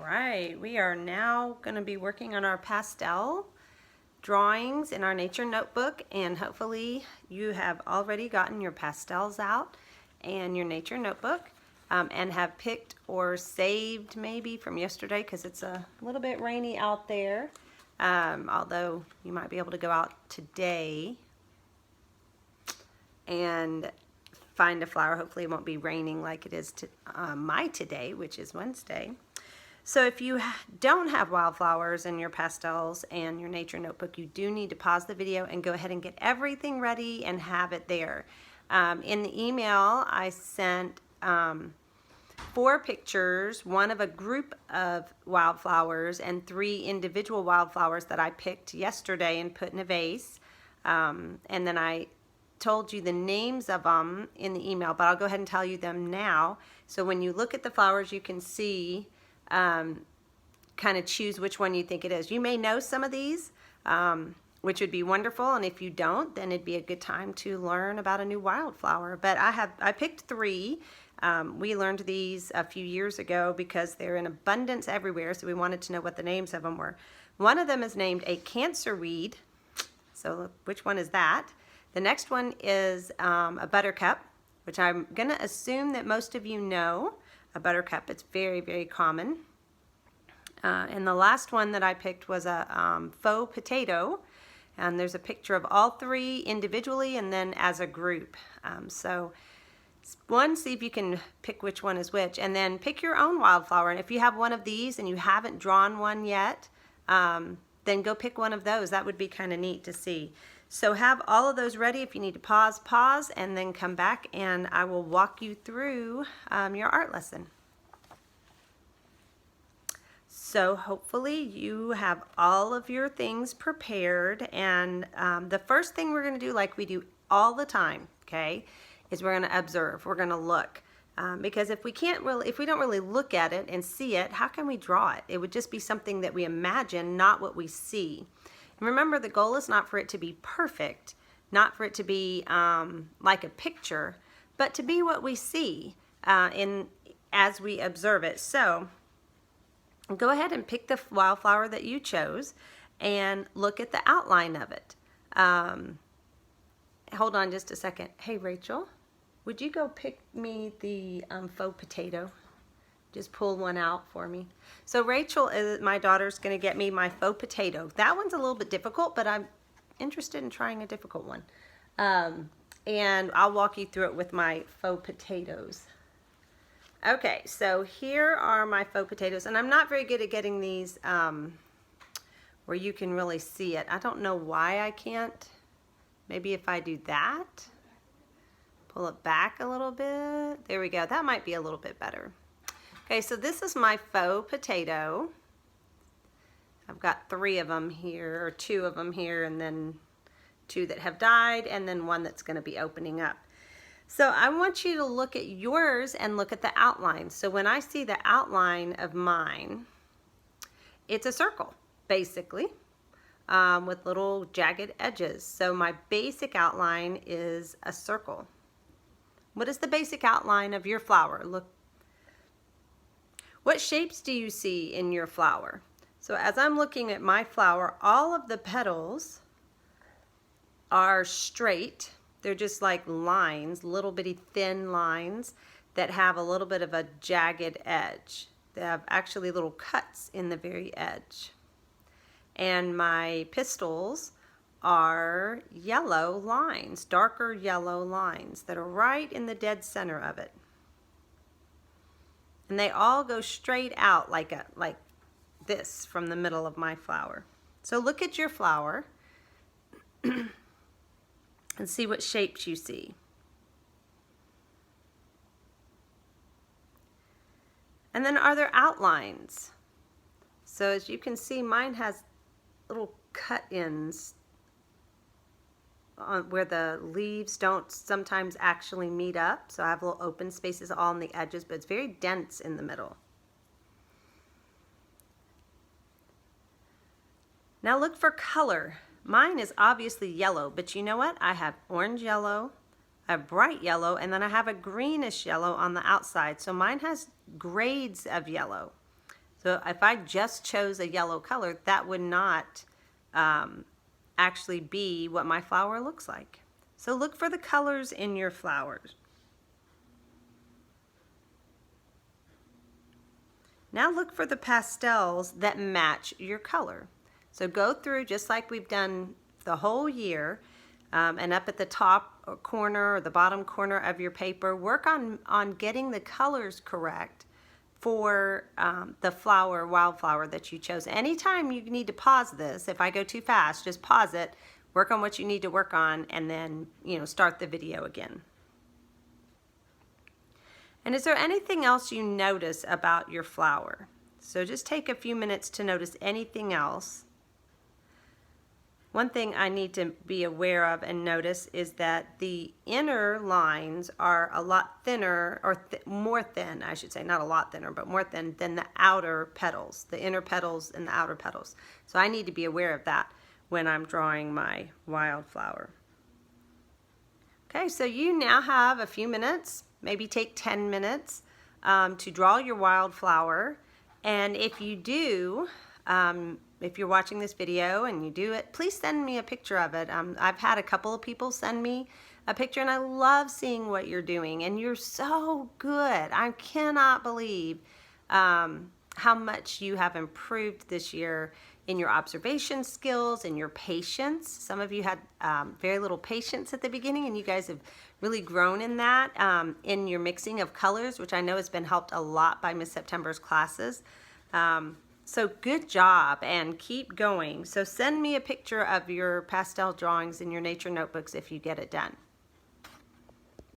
right, we are now going to be working on our pastel drawings in our nature notebook, and hopefully you have already gotten your pastels out and your nature notebook and have picked or saved maybe from yesterday, because it's a little bit rainy out there, although you might be able to go out today and find a flower. Hopefully it won't be raining like it is my today, which is Wednesday. So if you don't have wildflowers in your pastels and your nature notebook, you do need to pause the video and go ahead and get everything ready and have it there. In the email, I sent 4 pictures, one of a group of wildflowers and 3 individual wildflowers that I picked yesterday and put in a vase. And then I told you the names of them in the email, but I'll go ahead and tell you them now. So when you look at the flowers, you can see, kind of choose which one you think it is. You may know some of these, which would be wonderful, and if you don't, then it'd be a good time to learn about a new wildflower. But I picked 3. We learned these a few years ago because they're in abundance everywhere, so we wanted to know what the names of them were. One of them is named a cancer weed, so which one is that? The next one is a buttercup, which I'm going to assume that most of you know. A buttercup, it's very, very common. And the last one that I picked was a faux potato, and there's a picture of all 3 individually and then as a group. So one, see if you can pick which one is which, and then pick your own wildflower. And if you have one of these and you haven't drawn one yet, then go pick one of those. That would be kind of neat to see. So have all of those ready. If you need to pause, and then come back and I will walk you through your art lesson. So hopefully you have all of your things prepared, and the first thing we're going to do, like we do all the time, okay, is we're going to observe. We're going to look. Because if we don't really look at it and see it, how can we draw it? It would just be something that we imagine, not what we see. And remember, the goal is not for it to be perfect, not for it to be like a picture, but to be what we see as we observe it. So go ahead and pick the wildflower that you chose and look at the outline of it. Hold on just a second. Hey, Rachel, would you go pick me the faux potato? Just pull one out for me. So Rachel, my daughter's going to get me my faux potato. That one's a little bit difficult, but I'm interested in trying a difficult one. And I'll walk you through it with my faux potatoes. Okay, so here are my faux potatoes, and I'm not very good at getting these where you can really see it. I don't know why I can't. Maybe if I do that, pull it back a little bit. There we go. That might be a little bit better. Okay, so this is my faux potato. I've got 3 of them here, or 2 of them here, and then 2 that have died, and then 1 that's going to be opening up. So I want you to look at yours and look at the outline. So when I see the outline of mine, it's a circle, basically, with little jagged edges. So my basic outline is a circle. What is the basic outline of your flower? Look. What shapes do you see in your flower? So as I'm looking at my flower, all of the petals are straight. They're just like lines, little bitty thin lines that have a little bit of a jagged edge. They have actually little cuts in the very edge. And my pistils are yellow lines, darker yellow lines that are right in the dead center of it. And they all go straight out like this from the middle of my flower. So look at your flower and see what shapes you see. And then are there outlines? So as you can see, mine has little cut-ins on where the leaves don't sometimes actually meet up. So I have little open spaces all on the edges, but it's very dense in the middle. Now look for color. Mine is obviously yellow, but you know what? I have orange yellow, a bright yellow, and then I have a greenish yellow on the outside. So mine has grades of yellow. So if I just chose a yellow color, that would not actually be what my flower looks like. So look for the colors in your flowers. Now look for the pastels that match your color. So go through just like we've done the whole year, and up at the top corner or the bottom corner of your paper, work on getting the colors correct for the flower, wildflower that you chose. Anytime you need to pause this, if I go too fast, just pause it, work on what you need to work on, and then start the video again. And is there anything else you notice about your flower? So just take a few minutes to notice anything else. One thing I need to be aware of and notice is that the inner lines are a lot thinner, or more thin, I should say, not a lot thinner, but more thin than the outer petals, the inner petals and the outer petals. So I need to be aware of that when I'm drawing my wildflower. Okay, so you now have a few minutes, maybe take 10 minutes to draw your wildflower. And if you do, if you're watching this video and you do it, please send me a picture of it. I've had a couple of people send me a picture, and I love seeing what you're doing, and you're so good. I cannot believe how much you have improved this year in your observation skills and your patience. Some of you had very little patience at the beginning, and you guys have really grown in that, in your mixing of colors, which I know has been helped a lot by Miss September's classes. So good job, and keep going. So send me a picture of your pastel drawings in your nature notebooks if you get it done.